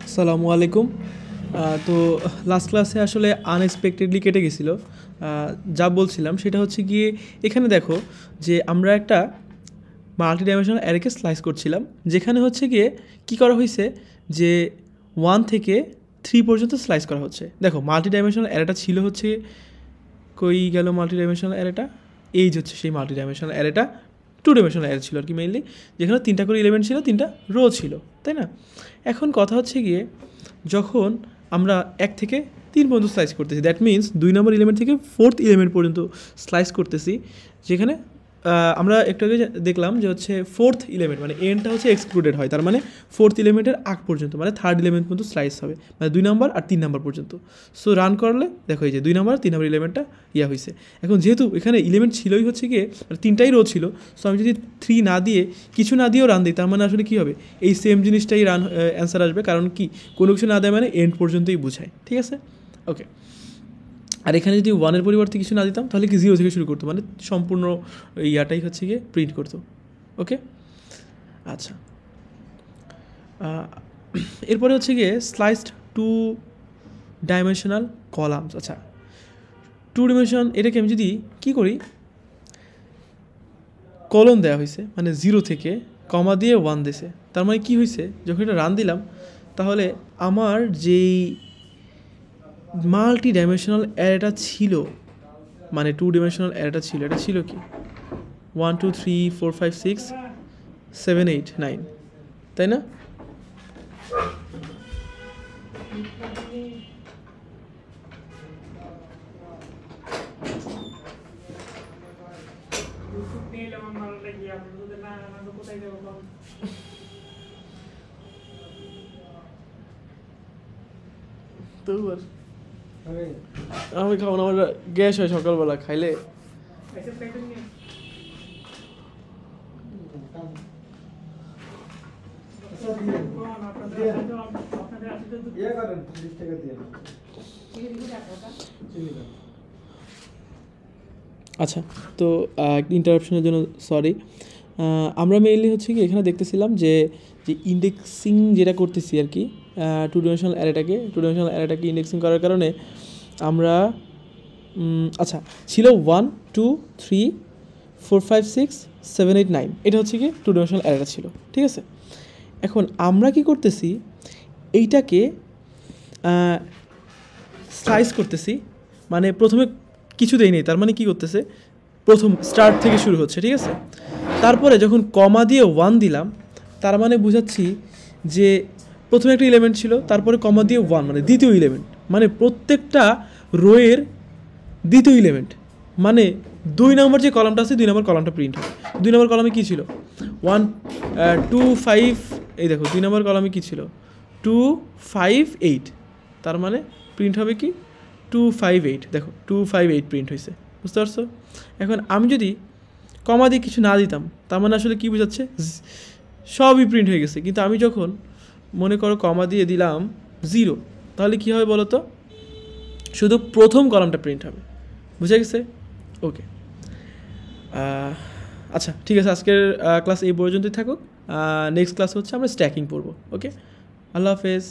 আসসালামু আলাইকুম। তো লাস্ট ক্লাসে আসলে আনএক্সপেক্টেডলি কেটে গেছিলো। যা বলছিলাম সেটা হচ্ছে গিয়ে এখানে দেখো যে আমরা একটা মাল্টি ডাইমেনশনাল অ্যারেকে স্লাইস করছিলাম, যেখানে হচ্ছে গিয়ে কী করা হয়েছে যে 1 থেকে 3 পর্যন্ত স্লাইস করা হচ্ছে। দেখো মাল্টি ডাইমেনশনাল অ্যারেটা ছিল হচ্ছে কই গেল মাল্টি ডাইমেনশনাল অ্যারেটা, এই হচ্ছে সেই মাল্টি ডাইমেনশনাল অ্যারেটা 2 ডাইমেনশনাল অ্যারে ছিল আর কি মেইনলি, যেখানে 3টা করে এলিমেন্ট ছিল, 3টা রো ছিল, তাই না? এখন কথা হচ্ছে গিয়ে যখন আমরা 1 থেকে 3 পর্যন্ত স্লাইস করতেছি, দ্যাট মিনস 2 নম্বর এলিমেন্ট থেকে 4th এলিমেন্ট পর্যন্ত স্লাইস করতেছি, যেখানে আমরা একটু আগে দেখলাম যে হচ্ছে 4th এলিমেন্ট মানে এনটা হচ্ছে এক্সক্লুডেড হয়, তার মানে 4th এলিমেন্টের আগ পর্যন্ত মানে 3rd এলিমেন্ট পর্যন্ত স্লাইস হবে, মানে 2 নম্বর আর 3 নম্বর পর্যন্ত। সো রান করলে দেখো এই যে 2 নম্বর 3 নম্বর এলিমেন্টটা হয়েছে। এখন যেহেতু এখানে এলিমেন্ট ছিলই হচ্ছে গিয়ে মানে 3টাই রো ছিল, সো আমি যদি 3 না দিয়ে কিছু না দিয়েও রান দিই, তার মানে আসলে কী হবে, এই সেম জিনিসটাই রান অ্যান্সার আসবে, কারণ কি কোনো কিছু না দেয় মানে এন্ড পর্যন্তই বোঝায়, ঠিক আছে? ওকে। আর এখানে যদি 1-এর পরিবর্তে কিছু না দিতাম তাহলে কি 0 থেকে শুরু করতো, মানে সম্পূর্ণ ইয়াটাই হচ্ছে গিয়ে প্রিন্ট করতো। ওকে, আচ্ছা। এরপরে হচ্ছে গিয়ে স্লাইসড 2 ডাইমেনশনাল কলামস। আচ্ছা, 2 ডাইমেনশন এটাকে আমি যদি কী করি, কলম দেওয়া হয়েছে মানে 0 থেকে কমা দিয়ে 1 দিয়েছে, তার মানে কী হয়েছে, যখন এটা রান দিলাম তাহলে আমার যেই মাল্টি ডাইমেনশনাল অ্যারেটা ছিল, মানে 2 ডাইমেনশনাল অ্যারেটা ছিল, এটা ছিল কি 1 2 3 4 5 6 7 8 9, তাই না? আমি খাবো না, আমার গ্যাস হয় সকালবেলা খাইলে। আচ্ছা, তো ইন্টারাপশনের জন্য সরি। আমরা মেইনলি হচ্ছে কি এখানে দেখতেছিলাম যে ইন্ডেক্সিং যেটা করতেছি আর কি 2 ডাইমেনশনাল অ্যারেটাকে ইন্ডেক্সিং করার কারণে আমরা আচ্ছা ছিল 1 2 3 4 5 6 7 8 9, এটা হচ্ছে কি 2 ডাইমেনশনাল অ্যারেটা ছিল, ঠিক আছে? এখন আমরা কি করতেছি, এইটাকে স্লাইস করতেছি, মানে প্রথমে কিছু দেই নেই, তার মানে কি করতেছে, প্রথম স্টার্ট থেকে শুরু হচ্ছে, ঠিক আছে? তারপরে যখন কমা দিয়ে 1 দিলাম, তার মানে বুঝাচ্ছি যে প্রথমে একটা এলিমেন্ট ছিল, তারপরে কমা দিয়ে 1 মানে দ্বিতীয় এলিমেন্ট, মানে প্রত্যেকটা রোয়ের দ্বিতীয় এলিমেন্ট, মানে 2 নম্বর যে কলামটা আছে 2 নম্বর কলামটা প্রিন্ট হবে। 2 নম্বর কলামে কী ছিল 1 2 5, এই দেখো 2 নম্বর কলামে কী ছিল 2 5 8, তার মানে প্রিন্ট হবে কি 2 5 8, দেখো 2 5 8 প্রিন্ট হয়েছে, বুঝতে পারছো? এখন আমি যদি কমা দিয়ে কিছু না দিতাম, তার মানে আসলে কী বোঝাচ্ছে, সবই প্রিন্ট হয়ে গেছে, কিন্তু আমি যখন মনে করো কমা দিয়ে দিলাম 0, তাহলে কী হবে বলো তো, শুধু প্রথম কলামটা প্রিন্ট হবে, বুঝে গেছে? ওকে, আচ্ছা ঠিক আছে, আজকের ক্লাস এই পর্যন্তই থাকুক। নেক্সট ক্লাস হচ্ছে আমরা স্ট্যাকিং পড়বো। ওকে, আল্লাহ হাফেজ।